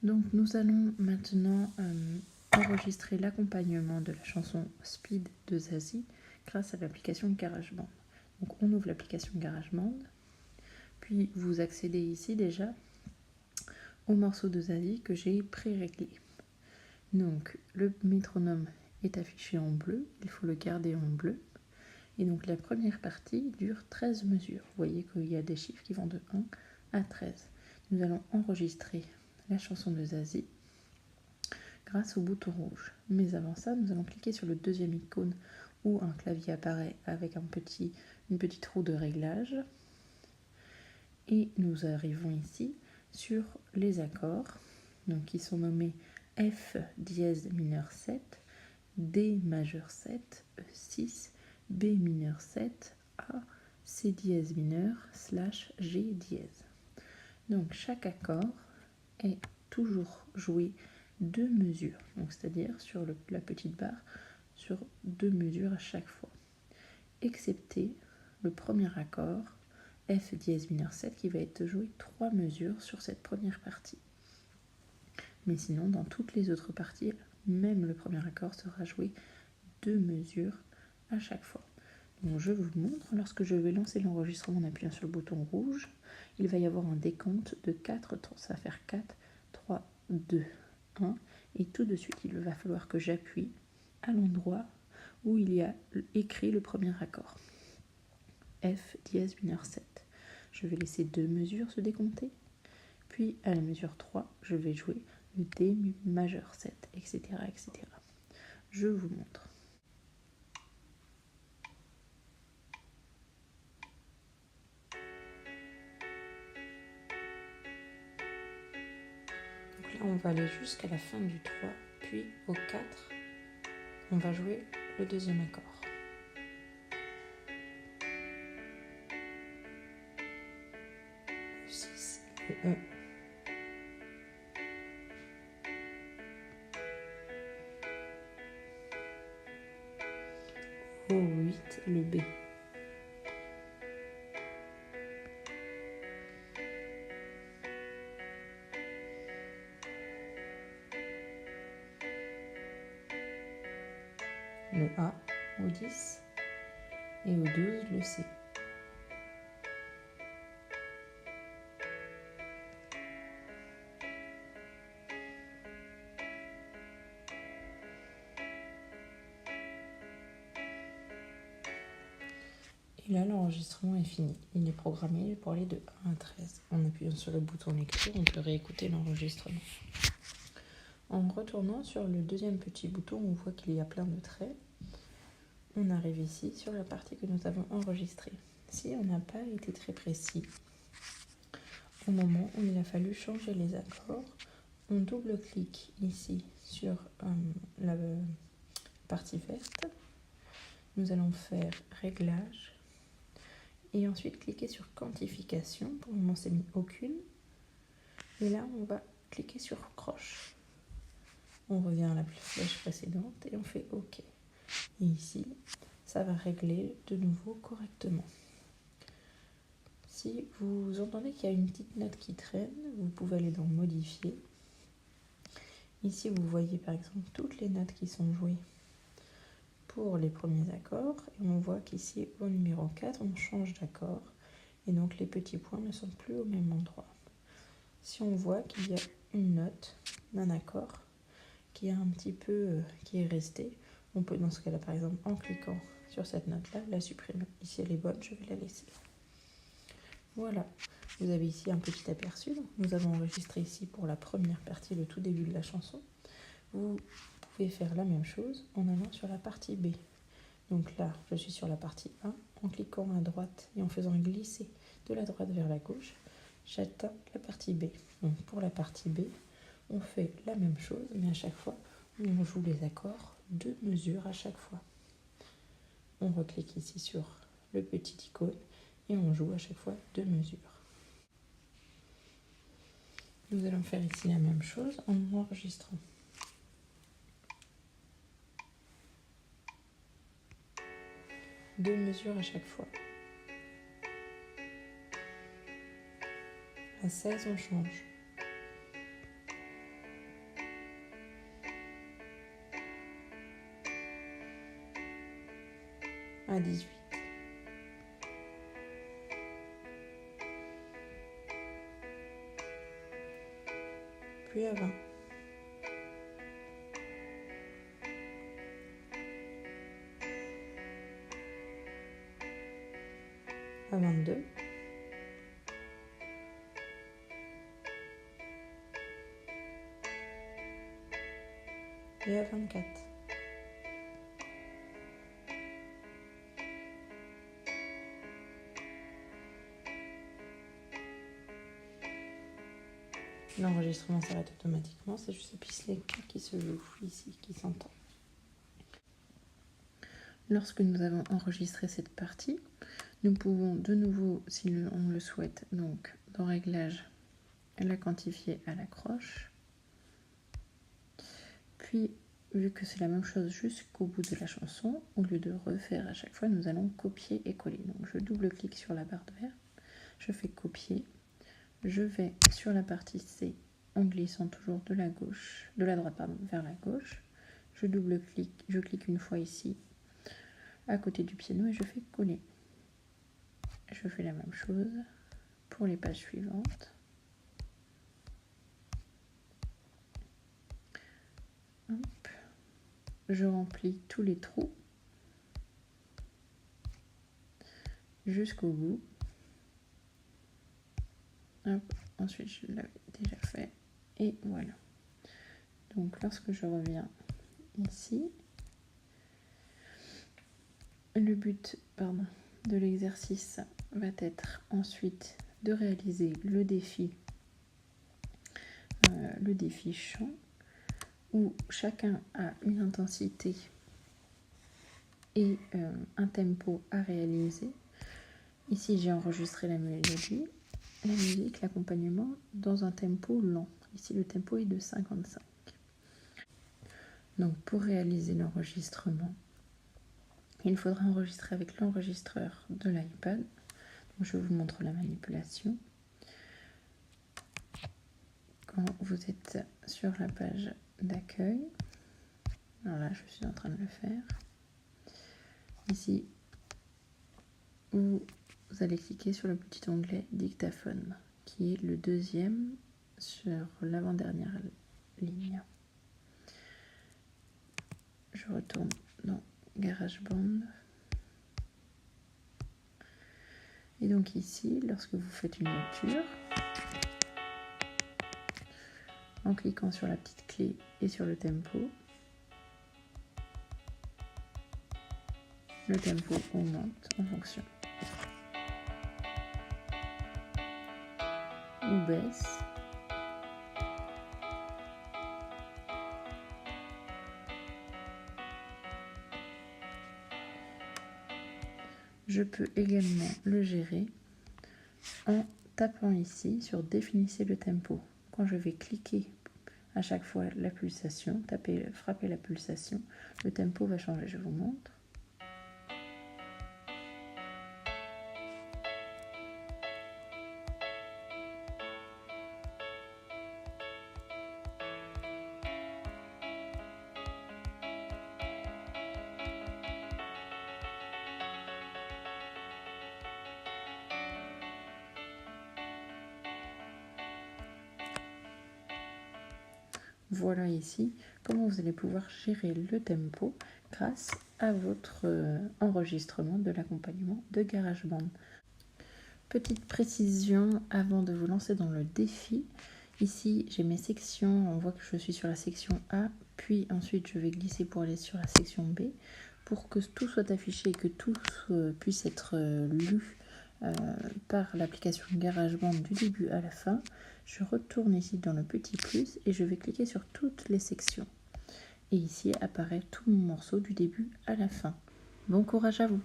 Donc nous allons maintenant enregistrer l'accompagnement de la chanson Speed de Zazie grâce à l'application GarageBand. Donc on ouvre l'application GarageBand, puis vous accédez ici déjà au morceau de Zazie que j'ai pré-réglé. Donc le métronome est affiché en bleu, il faut le garder en bleu. Et donc la première partie dure 13 mesures. Vous voyez qu'il y a des chiffres qui vont de 1 à 13. Nous allons enregistrer la chanson de Zazie grâce au bouton rouge. Mais avant ça, nous allons cliquer sur le deuxième icône où un clavier apparaît avec une petite roue de réglage. Et nous arrivons ici sur les accords, donc qui sont nommés F dièse mineur 7, D majeur 7, E6, B mineur 7, A, C dièse mineur, / G dièse. Donc chaque accord est toujours joué 2 mesures, donc c'est-à-dire sur la petite barre, sur 2 mesures à chaque fois, excepté le premier accord, F dièse mineur 7, qui va être joué 3 mesures sur cette première partie. Mais sinon, dans toutes les autres parties, même le premier accord sera joué 2 mesures à chaque fois. Donc je vous montre, lorsque je vais lancer l'enregistrement en appuyant sur le bouton rouge, il va y avoir un décompte de 4 temps. Ça va faire 4, 3, 2, 1. Et tout de suite, il va falloir que j'appuie à l'endroit où il y a écrit le premier accord. F dièse mineur 7. Je vais laisser 2 mesures se décompter. Puis à la mesure 3, je vais jouer le D majeur 7, etc., etc. Je vous montre. Donc là, on va aller jusqu'à la fin du 3, puis au 4, on va jouer le deuxième accord. Le 6, le E. Au 8, le B. Le A au 10 et au 12 le C. Et là, l'enregistrement est fini. Il est programmé pour aller de 1 à 13. En appuyant sur le bouton lecture, on peut réécouter l'enregistrement. En retournant sur le deuxième petit bouton, on voit qu'il y a plein de traits. On arrive ici sur la partie que nous avons enregistrée. Si on n'a pas été très précis, au moment où il a fallu changer les accords, on double-clique ici sur la partie verte. Nous allons faire réglage et ensuite cliquer sur quantification. Pour le moment, c'est mis aucune. Et là, on va cliquer sur croche. On revient à la flèche précédente et on fait OK. Et ici, ça va régler de nouveau correctement. Si vous entendez qu'il y a une petite note qui traîne, vous pouvez aller dans modifier. Ici, vous voyez par exemple toutes les notes qui sont jouées pour les premiers accords. Et on voit qu'ici, au numéro 4, on change d'accord. Et donc, les petits points ne sont plus au même endroit. Si on voit qu'il y a une note d'un accord qui est restée, on peut dans ce cas-là, par exemple, en cliquant sur cette note-là, la supprimer. Ici, elle est bonne, je vais la laisser. Voilà, vous avez ici un petit aperçu. Donc, nous avons enregistré ici pour la première partie, le tout début de la chanson. Vous pouvez faire la même chose en allant sur la partie B. Donc là, je suis sur la partie 1. En cliquant à droite et en faisant glisser de la droite vers la gauche, j'atteins la partie B. Donc pour la partie B, on fait la même chose, mais à chaque fois, on joue les accords 2 mesures à chaque fois. On reclique ici sur le petit icône et on joue à chaque fois 2 mesures. Nous allons faire ici la même chose en enregistrant. Deux mesures à chaque fois. À 16, on change. à 18. Puis à 20. À 22. Et à 24. L'enregistrement s'arrête automatiquement, c'est juste ce pistlet qui se joue ici, qui s'entend. Lorsque nous avons enregistré cette partie, nous pouvons de nouveau, si on le souhaite, donc dans Réglages, la quantifier à la croche. Puis, vu que c'est la même chose jusqu'au bout de la chanson, au lieu de refaire à chaque fois, nous allons copier et coller. Donc je double-clique sur la barre de vert, je fais copier, je vais sur la partie C en glissant toujours de la droite vers la gauche, je double-clique, je clique une fois ici à côté du piano et je fais coller. Je fais la même chose pour les pages suivantes. Hop. Je remplis tous les trous jusqu'au bout. Hop. Ensuite, je l'avais déjà fait. Et voilà. Donc, lorsque je reviens ici, le but de l'exercice va être ensuite de réaliser le défi chant, où chacun a une intensité et un tempo à réaliser. Ici, j'ai enregistré la mélodie, la musique, l'accompagnement dans un tempo lent. Ici, le tempo est de 55. Donc, pour réaliser l'enregistrement, il faudra enregistrer avec l'enregistreur de l'iPad. Donc, je vous montre la manipulation. Quand vous êtes sur la page d'accueil, alors là, je suis en train de le faire. Ici, vous allez cliquer sur le petit onglet dictaphone, qui est le deuxième sur l'avant-dernière ligne. Je retourne dans GarageBand. Et donc ici, lorsque vous faites une lecture, en cliquant sur la petite clé et sur le tempo augmente en fonction. Ou baisse. Je peux également le gérer en tapant ici sur définissez le tempo. Quand je vais cliquer à chaque fois la pulsation, frapper la pulsation, le tempo va changer. Je vous montre. Voilà ici comment vous allez pouvoir gérer le tempo grâce à votre enregistrement de l'accompagnement de GarageBand. Petite précision avant de vous lancer dans le défi. Ici, j'ai mes sections. On voit que je suis sur la section A, puis ensuite je vais glisser pour aller sur la section B. Pour que tout soit affiché et que tout puisse être lu par l'application GarageBand du début à la fin, je retourne ici dans le petit plus et je vais cliquer sur toutes les sections. Et ici apparaît tout mon morceau du début à la fin. Bon courage à vous!